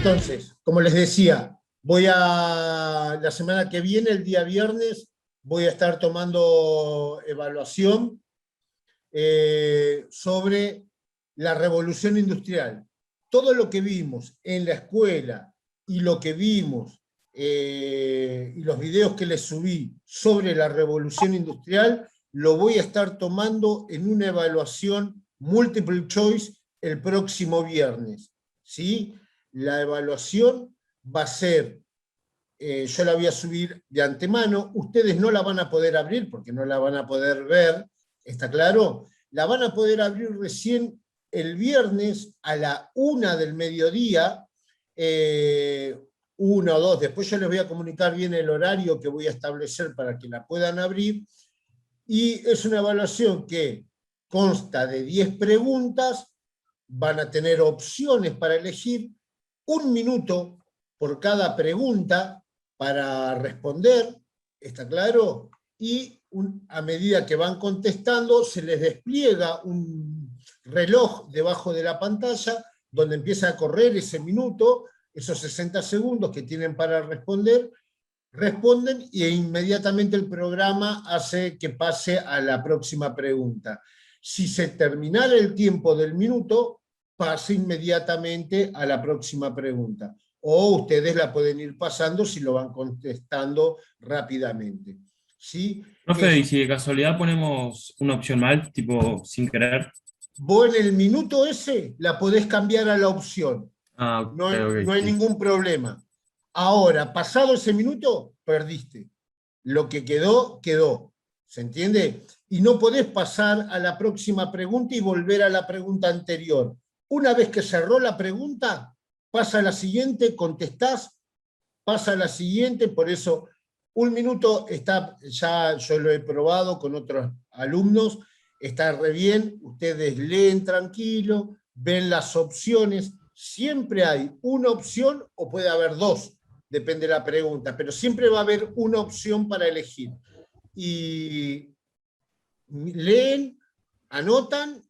Entonces, como les decía, la semana que viene, el día viernes, voy a estar tomando evaluación sobre la revolución industrial. Todo lo que vimos en la escuela y lo que vimos y los videos que les subí sobre la revolución industrial, lo voy a estar tomando en una evaluación multiple choice el próximo viernes, ¿sí? La evaluación va a ser, yo la voy a subir de antemano, ustedes no la van a poder abrir porque no la van a poder ver, ¿está claro? La van a poder abrir recién el viernes a la 1 del mediodía, 1 o 2, después yo les voy a comunicar bien el horario que voy a establecer para que la puedan abrir, y es una evaluación que consta de 10 preguntas, van a tener opciones para elegir, 1 minuto por cada pregunta para responder, ¿está claro? Y a medida que van contestando, se les despliega un reloj debajo de la pantalla, donde empieza a correr ese minuto, esos 60 segundos que tienen para responder, responden e inmediatamente el programa hace que pase a la próxima pregunta. Si se terminara el tiempo del minuto, pase inmediatamente a la próxima pregunta. O ustedes la pueden ir pasando si lo van contestando rápidamente. ¿Sí? Profe, y si de casualidad ponemos una opción mal, tipo sin querer. Vos en el minuto ese la podés cambiar a la opción. Ah, No, ok, ok, no hay sí. ningún problema. Ahora, pasado ese minuto, perdiste. Lo que quedó, quedó. ¿Se entiende? Y no podés pasar a la próxima pregunta y volver a la pregunta anterior. Una vez que cerró la pregunta, pasa a la siguiente, contestás, pasa a la siguiente, por eso 1 minuto está, ya yo lo he probado con otros alumnos, está re bien, ustedes leen tranquilo, ven las opciones, siempre hay una opción o puede haber 2, depende de la pregunta, pero siempre va a haber una opción para elegir. Y leen, anotan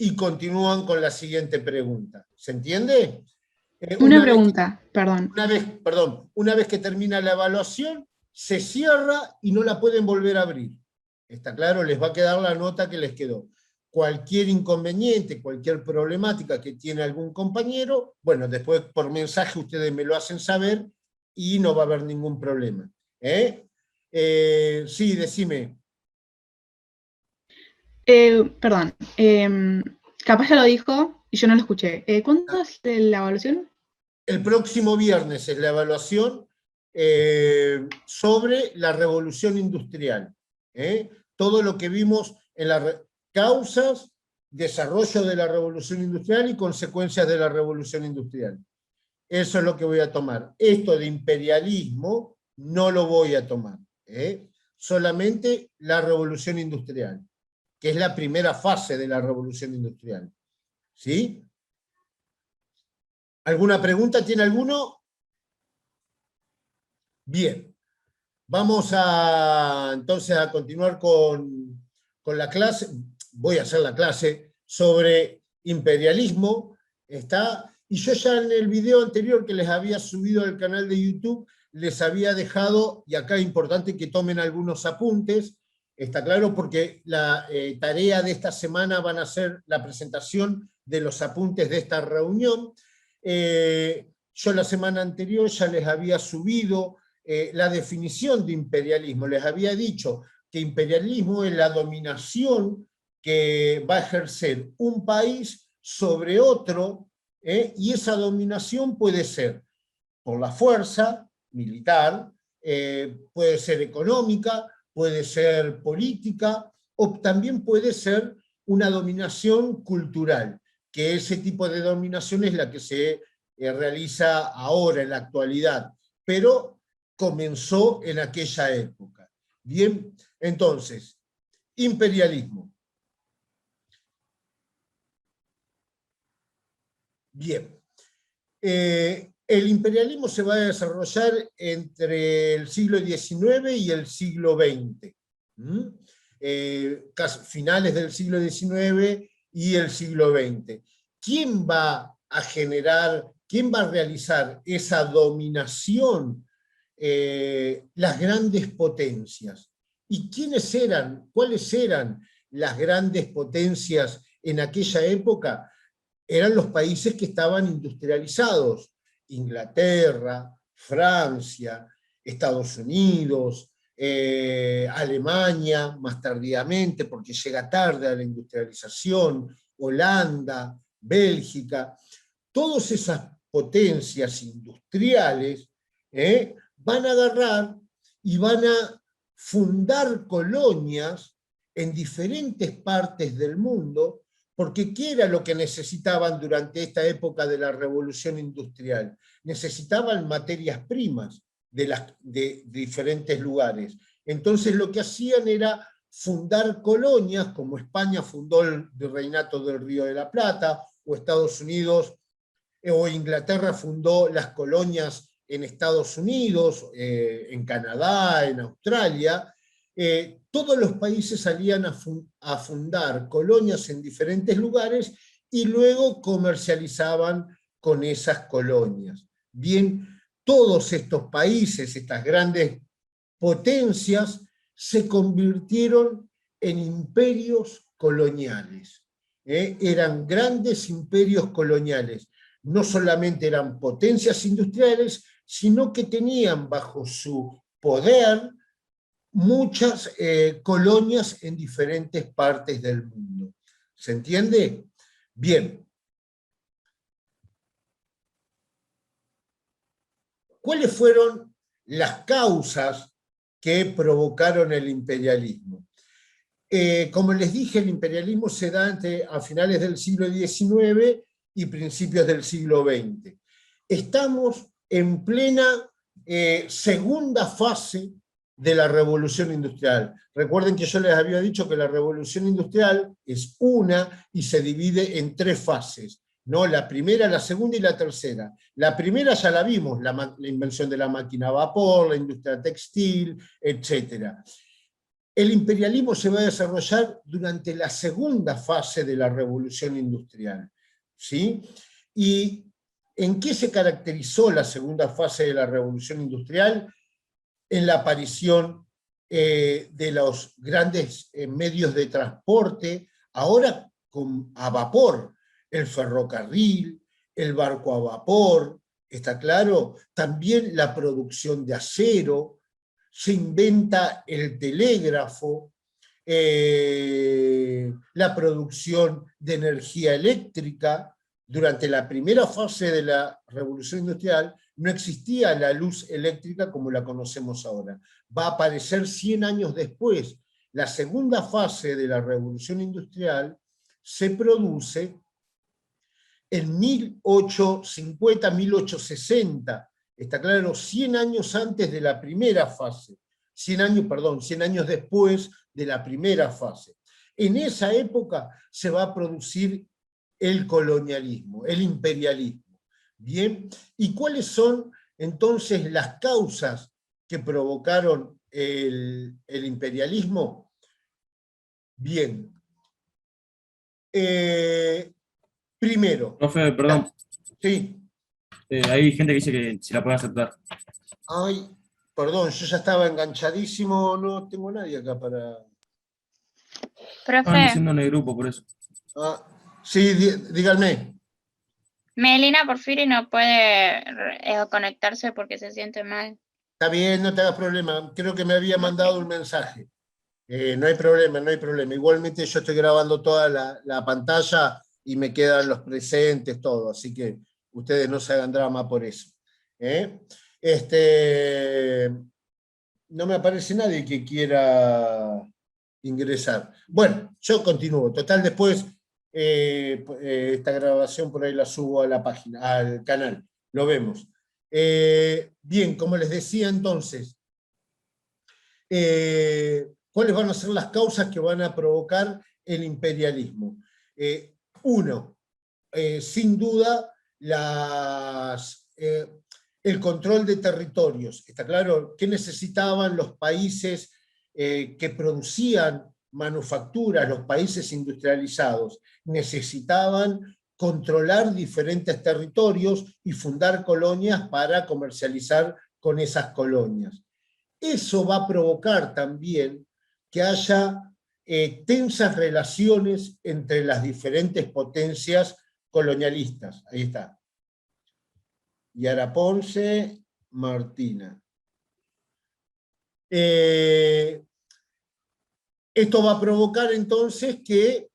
y continúan con la siguiente pregunta. ¿Se entiende? Una pregunta, perdón. Una vez que termina la evaluación, se cierra y no la pueden volver a abrir. ¿Está claro? Les va a quedar la nota que les quedó. Cualquier inconveniente, cualquier problemática que tiene algún compañero, bueno, después por mensaje ustedes me lo hacen saber y no va a haber ningún problema. Sí, decime. Perdón, capaz ya lo dijo y yo no lo escuché. ¿Cuándo es la evaluación? El próximo viernes es la evaluación sobre la revolución industrial. Todo lo que vimos en las causas, desarrollo de la revolución industrial y consecuencias de la revolución industrial. Eso es lo que voy a tomar. Esto de imperialismo no lo voy a tomar. Solamente la revolución industrial, que es la primera fase de la revolución industrial. ¿Sí? ¿Alguna pregunta? ¿Tiene alguno? Bien. Vamos entonces a continuar con la clase. Voy a hacer la clase sobre imperialismo. ¿Está? Y yo ya en el video anterior que les había subido al canal de YouTube, les había dejado, y acá es importante que tomen algunos apuntes, está claro, porque la tarea de esta semana van a ser la presentación de los apuntes de esta reunión. Yo la semana anterior ya les había subido la definición de imperialismo. Les había dicho que imperialismo es la dominación que va a ejercer un país sobre otro, y esa dominación puede ser por la fuerza militar, puede ser económica, puede ser política, o también puede ser una dominación cultural, que ese tipo de dominación es la que se realiza ahora, en la actualidad, pero comenzó en aquella época. Bien, entonces, imperialismo. Bien. El imperialismo se va a desarrollar entre el siglo XIX y el siglo XX. Finales del siglo XIX y el siglo XX. ¿Quién va a generar, quién va a realizar esa dominación? Las grandes potencias. ¿Y quiénes eran, cuáles eran las grandes potencias en aquella época? Eran los países que estaban industrializados: Inglaterra, Francia, Estados Unidos, Alemania, más tardíamente, porque llega tarde a la industrialización, Holanda, Bélgica. Todas esas potencias industriales van a agarrar y van a fundar colonias en diferentes partes del mundo, porque ¿qué era lo que necesitaban durante esta época de la revolución industrial? Necesitaban materias primas de diferentes lugares. Entonces lo que hacían era fundar colonias, como España fundó el Virreinato del Río de la Plata, o Estados Unidos o Inglaterra fundó las colonias en Estados Unidos, en Canadá, en Australia. Todos los países salían a fundar colonias en diferentes lugares y luego comercializaban con esas colonias. Bien, todos estos países, estas grandes potencias, se convirtieron en imperios coloniales. Eran grandes imperios coloniales. No solamente eran potencias industriales, sino que tenían bajo su poder muchas colonias en diferentes partes del mundo. ¿Se entiende? Bien. ¿Cuáles fueron las causas que provocaron el imperialismo? Como les dije, el imperialismo se da a finales del siglo XIX y principios del siglo XX. Estamos en plena segunda fase de la revolución industrial. Recuerden que yo les había dicho que la revolución industrial es una y se divide en tres fases, ¿no? La primera, la segunda y la tercera. La primera ya la vimos, la invención de la máquina a vapor, la industria textil, etc. El imperialismo se va a desarrollar durante la segunda fase de la revolución industrial, ¿sí? ¿Y en qué se caracterizó la segunda fase de la revolución industrial? En la aparición de los grandes medios de transporte, ahora a vapor, el ferrocarril, el barco a vapor, ¿está claro? También la producción de acero, se inventa el telégrafo, la producción de energía eléctrica. Durante la primera fase de la revolución industrial no existía la luz eléctrica como la conocemos ahora. Va a aparecer 100 años después. La segunda fase de la revolución industrial se produce en 1850, 1860. Está claro, 100 años antes de la primera fase. 100 años después de la primera fase. En esa época se va a producir el colonialismo, el imperialismo. Bien, ¿y cuáles son entonces las causas que provocaron el imperialismo? Bien. Primero. Profe, perdón. Sí. Hay gente que dice que si la puede aceptar. Ay, perdón, yo ya estaba enganchadísimo, no tengo nadie acá para... Estaban Profe, diciendo en el grupo, por eso. Ah, sí, díganme. Melina Porfiri no puede conectarse porque se siente mal. Está bien, no te hagas problema. Creo que me había mandado un mensaje. No hay problema, no hay problema. Igualmente yo estoy grabando toda la pantalla y me quedan los presentes, todo. Así que ustedes no se hagan drama por eso. No me aparece nadie que quiera ingresar. Bueno, yo continúo. Total, después esta grabación por ahí la subo a la página, al canal. Lo vemos. Bien, como les decía entonces, ¿cuáles van a ser las causas que van a provocar el imperialismo? Uno, sin duda, el control de territorios. Está claro, ¿qué necesitaban los países que producían manufacturas, los países industrializados? Necesitaban controlar diferentes territorios y fundar colonias para comercializar con esas colonias. Eso va a provocar también que haya tensas relaciones entre las diferentes potencias colonialistas. Ahí está. Yara Ponce, Martina. Esto va a provocar entonces que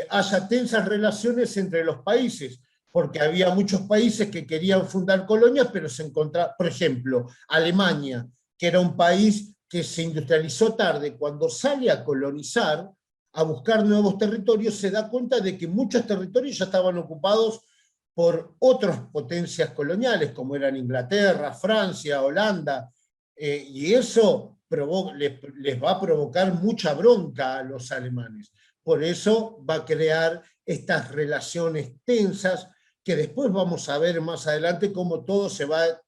haya tensas relaciones entre los países, porque había muchos países que querían fundar colonias, pero se encontraban, por ejemplo, Alemania, que era un país que se industrializó tarde, cuando sale a colonizar, a buscar nuevos territorios, se da cuenta de que muchos territorios ya estaban ocupados por otras potencias coloniales, como eran Inglaterra, Francia, Holanda, y eso les va a provocar mucha bronca a los alemanes. Por eso va a crear estas relaciones tensas, que después vamos a ver más adelante cómo todo se va a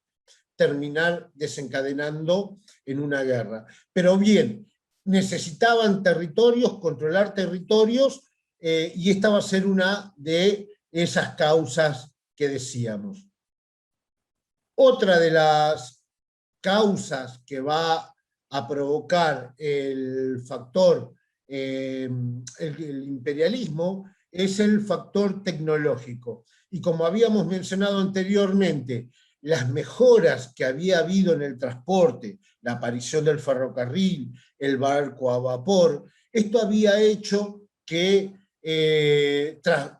terminar desencadenando en una guerra. Pero bien, necesitaban territorios, controlar territorios, y esta va a ser una de esas causas que decíamos. Otra de las causas que va a provocar el factor, el imperialismo, es el factor tecnológico. Y como habíamos mencionado anteriormente, las mejoras que había habido en el transporte, la aparición del ferrocarril, el barco a vapor, esto había hecho que tras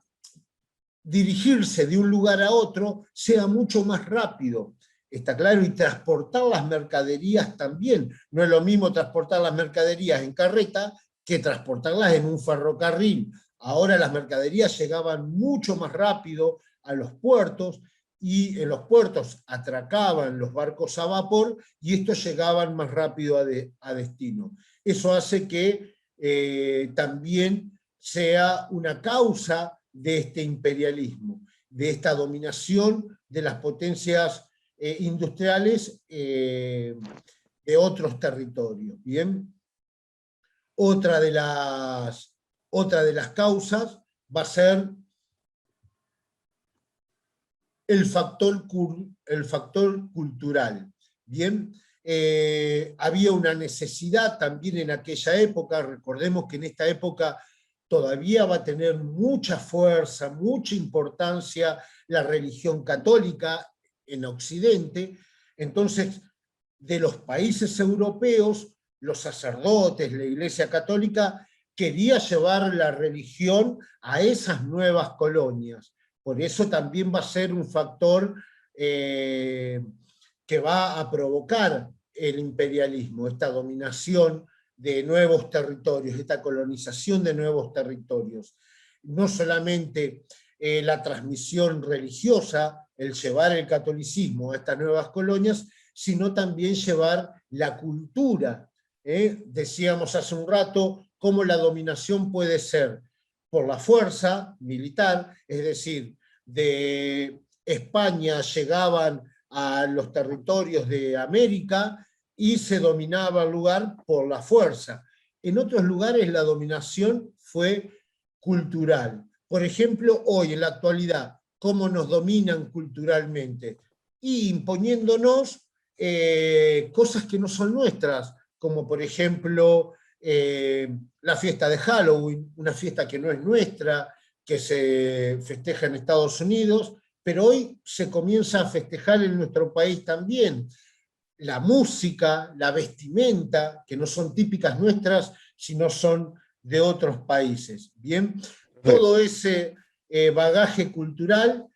dirigirse de un lugar a otro sea mucho más rápido. Está claro, y transportar las mercaderías también. No es lo mismo transportar las mercaderías en carreta que transportarlas en un ferrocarril. Ahora las mercaderías llegaban mucho más rápido a los puertos, y en los puertos atracaban los barcos a vapor, y estos llegaban más rápido a destino. Eso hace que también sea una causa de este imperialismo, de esta dominación de las potencias industriales de otros territorios. ¿Bien? Otra de las causas va a ser el factor cultural. ¿Bien? Había una necesidad también en aquella época, recordemos que en esta época todavía va a tener mucha fuerza, mucha importancia la religión católica en Occidente. Entonces, de los países europeos, los sacerdotes, la Iglesia Católica, quería llevar la religión a esas nuevas colonias. Por eso también va a ser un factor que va a provocar el imperialismo, esta dominación de nuevos territorios, esta colonización de nuevos territorios. No solamente la transmisión religiosa, el llevar el catolicismo a estas nuevas colonias, sino también llevar la cultura. Decíamos hace un rato cómo la dominación puede ser por la fuerza militar, es decir, de España llegaban a los territorios de América y se dominaba el lugar por la fuerza. En otros lugares la dominación fue cultural. Por ejemplo, hoy en la actualidad, ¿cómo nos dominan culturalmente? Y imponiéndonos cosas que no son nuestras, como por ejemplo la fiesta de Halloween, una fiesta que no es nuestra, que se festeja en Estados Unidos, pero hoy se comienza a festejar en nuestro país también. La música, la vestimenta, que no son típicas nuestras, sino son de otros países. ¿Bien? Todo ese bagaje cultural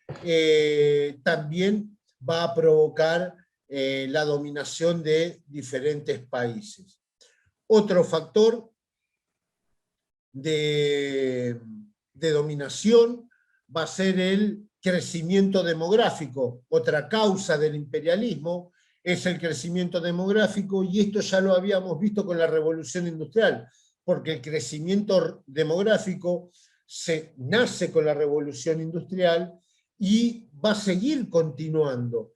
también va a provocar la dominación de diferentes países. Otro factor de dominación va a ser el crecimiento demográfico. Otra causa del imperialismo es el crecimiento demográfico, y esto ya lo habíamos visto con la Revolución Industrial, porque el crecimiento demográfico nace con la Revolución Industrial y va a seguir continuando.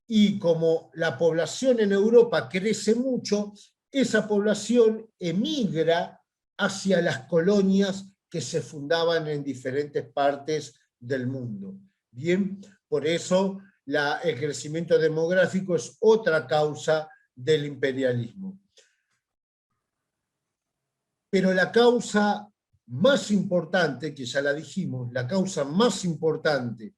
Y como la población en Europa crece mucho, esa población emigra hacia las colonias que se fundaban en diferentes partes del mundo. Bien, por eso el crecimiento demográfico es otra causa del imperialismo. Pero la causa más importante, que ya la dijimos, la causa más importante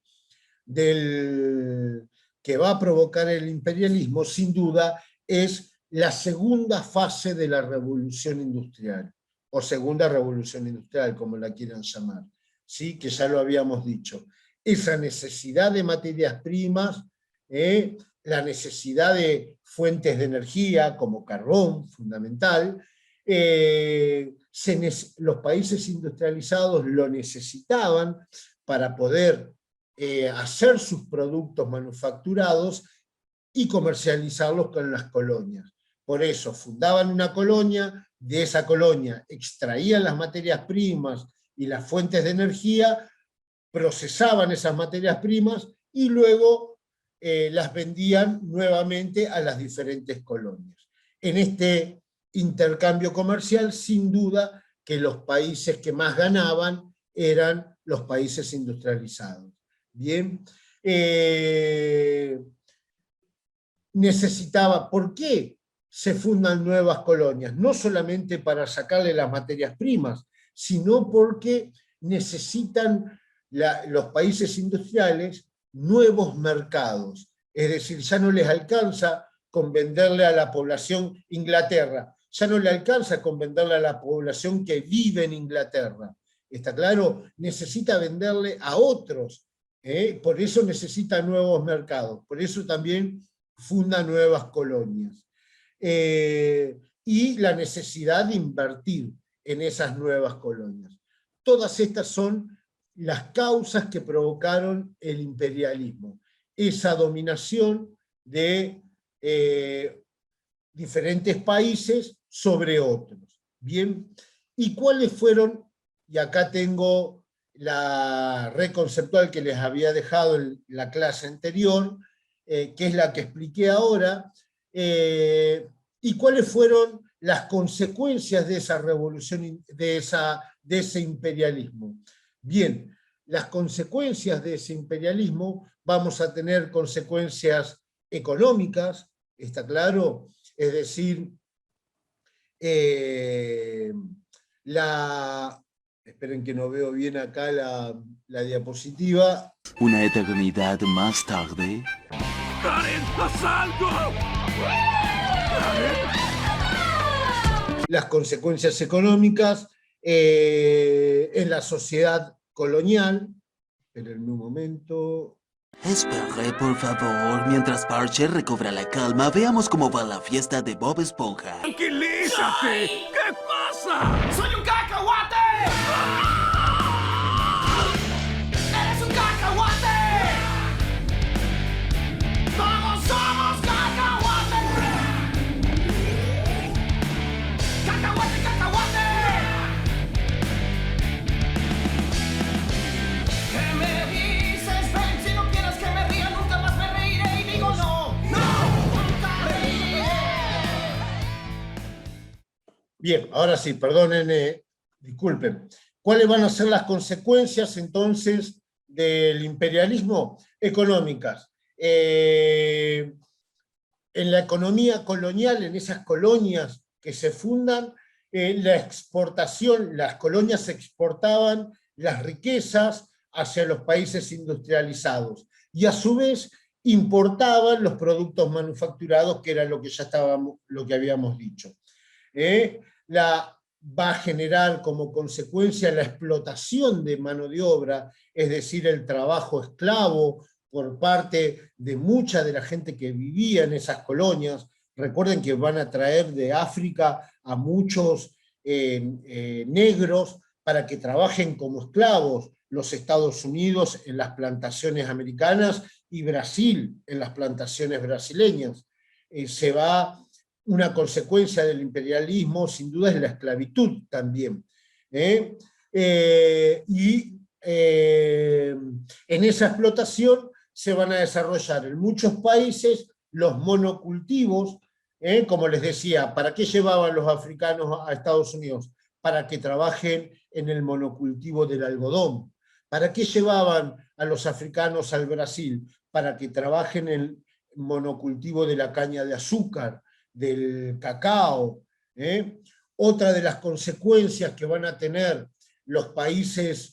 que va a provocar el imperialismo, sin duda, es la segunda fase de la revolución industrial, o segunda revolución industrial, como la quieran llamar, ¿sí? Que ya lo habíamos dicho. Esa necesidad de materias primas, la necesidad de fuentes de energía, como carbón, fundamental, los países industrializados lo necesitaban para poder hacer sus productos manufacturados y comercializarlos con las colonias. Por eso fundaban una colonia, de esa colonia extraían las materias primas y las fuentes de energía, procesaban esas materias primas y luego las vendían nuevamente a las diferentes colonias. En este intercambio comercial, sin duda que los países que más ganaban eran los países industrializados. Bien, ¿por qué se fundan nuevas colonias? No solamente para sacarle las materias primas, sino porque necesitan los países industriales nuevos mercados. Es decir, ya no les alcanza con venderle a la población Inglaterra, ya no le alcanza con venderle a la población que vive en Inglaterra. ¿Está claro? Necesita venderle a otros. Por eso necesita nuevos mercados. Por eso también funda nuevas colonias. Y la necesidad de invertir en esas nuevas colonias. Todas estas son las causas que provocaron el imperialismo. Esa dominación de diferentes países sobre otros. Bien, ¿y cuáles fueron? Y acá tengo la red conceptual que les había dejado en la clase anterior, que es la que expliqué ahora, y cuáles fueron las consecuencias de esa revolución, de ese imperialismo. Bien, las consecuencias de ese imperialismo, vamos a tener consecuencias económicas, ¿está claro? Es decir, esperen que no veo bien acá la diapositiva. Una eternidad más tarde. ¡Karen, haz algo! Las consecuencias económicas en la sociedad colonial. Esperen un momento. Espere, por favor, mientras Parcher recobra la calma, veamos cómo va la fiesta de Bob Esponja. ¡Tranquilízate! ¿Qué pasa? ¡Soy un cacahuate! ¡Eres un cacahuate! ¡Todos somos cacahuates! ¡Cacahuate, cacahuate! ¿Qué me dices? Ven, si no quieres que me ría, nunca más me reiré. Y digo no, nunca reiré. Bien, ahora sí, perdonen, disculpen. ¿Cuáles van a ser las consecuencias entonces del imperialismo? Económicas. En la economía colonial, en esas colonias que se fundan, la exportación, las colonias exportaban las riquezas hacia los países industrializados y a su vez importaban los productos manufacturados, que era lo que lo que habíamos dicho. Va a generar como consecuencia la explotación de mano de obra, es decir, el trabajo esclavo por parte de mucha de la gente que vivía en esas colonias. Recuerden que van a traer de África a muchos negros para que trabajen como esclavos, los Estados Unidos en las plantaciones americanas y Brasil en las plantaciones brasileñas. Una consecuencia del imperialismo, sin duda, es la esclavitud también. En esa explotación se van a desarrollar en muchos países los monocultivos, como les decía. ¿Para qué llevaban los africanos a Estados Unidos? Para que trabajen en el monocultivo del algodón. ¿Para qué llevaban a los africanos al Brasil? Para que trabajen en el monocultivo de la caña de azúcar, del cacao. Otra de las consecuencias que van a tener los países,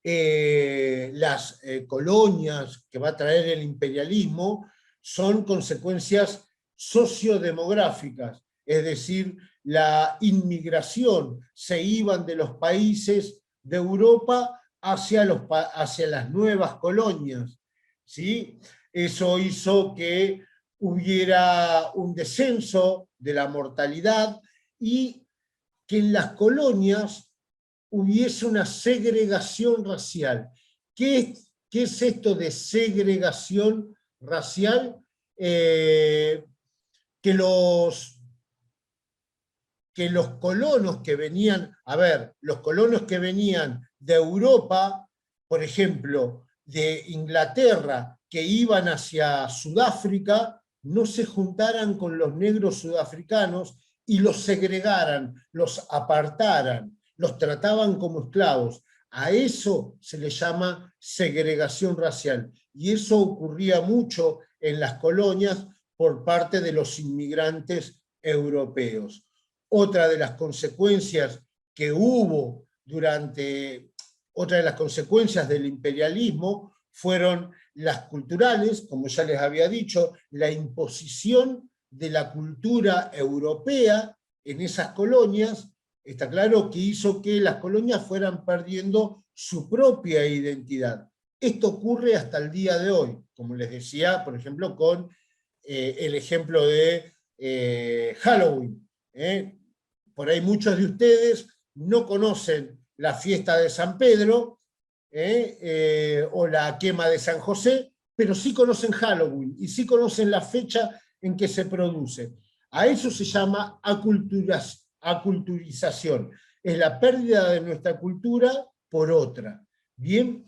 las colonias que va a traer el imperialismo, son consecuencias sociodemográficas, es decir, la inmigración. Se iban de los países de Europa hacia las nuevas colonias, ¿sí? Eso hizo que hubiera un descenso de la mortalidad y que en las colonias hubiese una segregación racial. ¿Qué es esto de segregación racial? Que los colonos que venían, los colonos que venían de Europa, por ejemplo, de Inglaterra, que iban hacia Sudáfrica, no se juntaran con los negros sudafricanos y los segregaran, los apartaran, los trataban como esclavos. A eso se le llama segregación racial. Y eso ocurría mucho en las colonias por parte de los inmigrantes europeos. Otra de las consecuencias que hubo otra de las consecuencias del imperialismo fueron las culturales, como ya les había dicho, la imposición de la cultura europea en esas colonias. Está claro que hizo que las colonias fueran perdiendo su propia identidad. Esto ocurre hasta el día de hoy, como les decía, por ejemplo, con el ejemplo de Halloween. Por ahí muchos de ustedes no conocen la fiesta de San Pedro o la quema de San José, pero sí conocen Halloween y sí conocen la fecha en que se produce. A eso se llama aculturización. Es la pérdida de nuestra cultura por otra. Bien,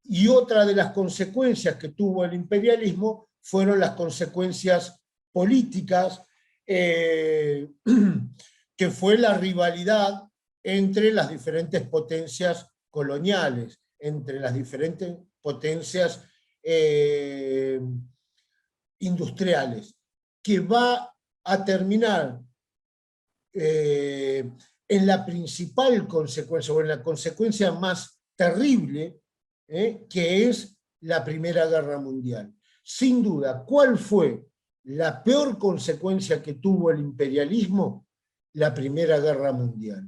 y otra de las consecuencias que tuvo el imperialismo fueron las consecuencias políticas, que fue la rivalidad entre las diferentes potencias coloniales, entre las diferentes potencias industriales, que va a terminar en la principal consecuencia, o en la consecuencia más terrible, que es la Primera Guerra Mundial. Sin duda, ¿cuál fue la peor consecuencia que tuvo el imperialismo? La Primera Guerra Mundial.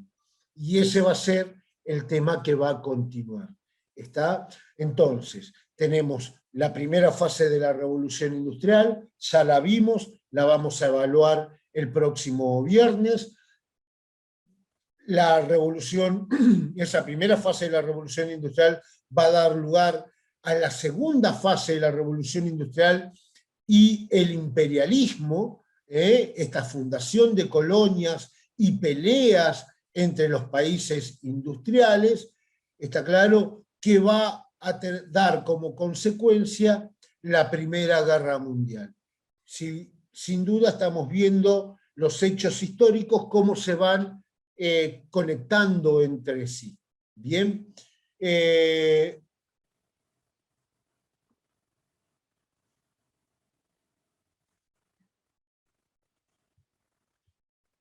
Y ese va a ser el tema que va a continuar. ¿Está? Entonces, tenemos la primera fase de la Revolución Industrial, ya la vimos, la vamos a evaluar el próximo viernes. Esa primera fase de la Revolución Industrial va a dar lugar a la segunda fase de la Revolución Industrial y el imperialismo, esta fundación de colonias y peleas entre los países industriales. Está claro que va a dar como consecuencia la Primera Guerra Mundial. Sin duda estamos viendo los hechos históricos, cómo se van conectando entre sí. Bien.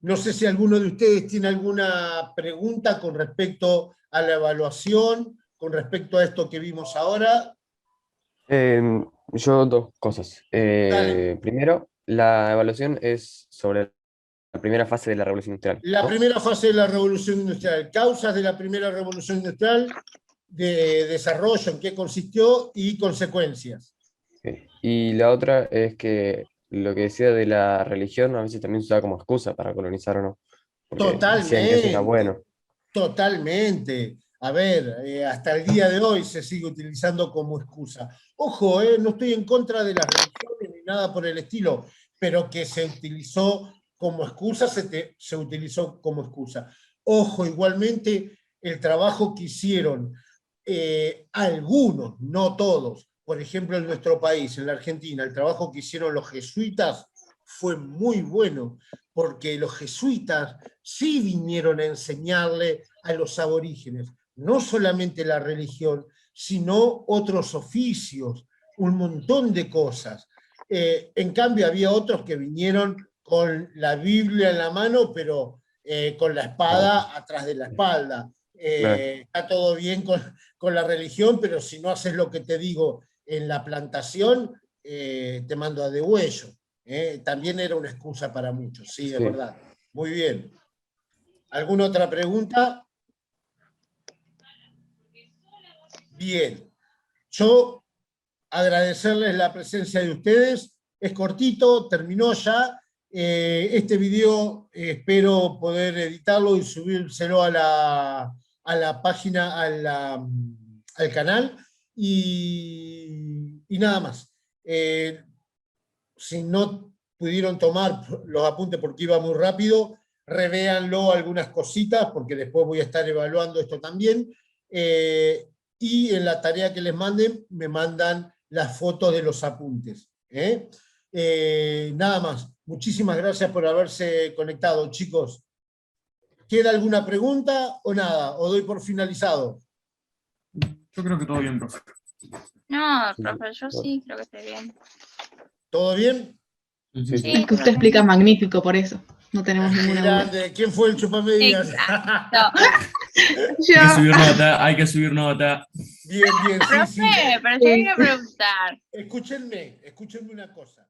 No sé si alguno de ustedes tiene alguna pregunta con respecto a la evaluación, con respecto a esto que vimos ahora. Yo dos cosas. Dale. Primero, la evaluación es sobre la primera fase de la Revolución Industrial, La ¿no? primera fase de la Revolución Industrial. Causas de la primera Revolución Industrial. de desarrollo, en qué consistió y consecuencias. Ok. Y la otra es que lo que decía de la religión a veces también se usaba como excusa para colonizar o no. Porque decían que eso era bueno. Totalmente. A ver, hasta el día de hoy se sigue utilizando como excusa. Ojo, no estoy en contra de las religiones ni nada por el estilo, pero que se utilizó como excusa, se utilizó como excusa. Ojo, igualmente, el trabajo que hicieron algunos, no todos, por ejemplo en nuestro país, en la Argentina, el trabajo que hicieron los jesuitas fue muy bueno, porque los jesuitas sí vinieron a enseñarle a los aborígenes, no solamente la religión, sino otros oficios, un montón de cosas. En cambio, había otros que vinieron con la Biblia en la mano, pero con la espada atrás de la espalda. Está todo bien con la religión, pero si no haces lo que te digo en la plantación, te mando a degüello. También era una excusa para muchos, sí, es verdad. Muy bien. ¿Alguna otra pregunta? Bien. Yo agradecerles la presencia de ustedes. Es cortito, terminó ya. Este video espero poder editarlo y subírselo a la página, al canal. Y nada más. Si no pudieron tomar los apuntes porque iba muy rápido, revéanlo algunas cositas, porque después voy a estar evaluando esto también. Y en la tarea que les manden, me mandan las fotos de los apuntes. Nada más. Muchísimas gracias por haberse conectado, chicos. ¿Queda alguna pregunta o nada? ¿O doy por finalizado? Yo creo que todo bien, profe. No, profe, yo sí creo que estoy bien. ¿Todo bien? Sí, sí. Es que usted explica magnífico, por eso. No tenemos ninguna duda. Grande. ¿Quién fue el chupamedias? Exacto. Yo, Hay que subir nota, hay que subir nota. Bien, bien, sí, sí. Profe, pero yo quiero preguntar. Escúchenme una cosa.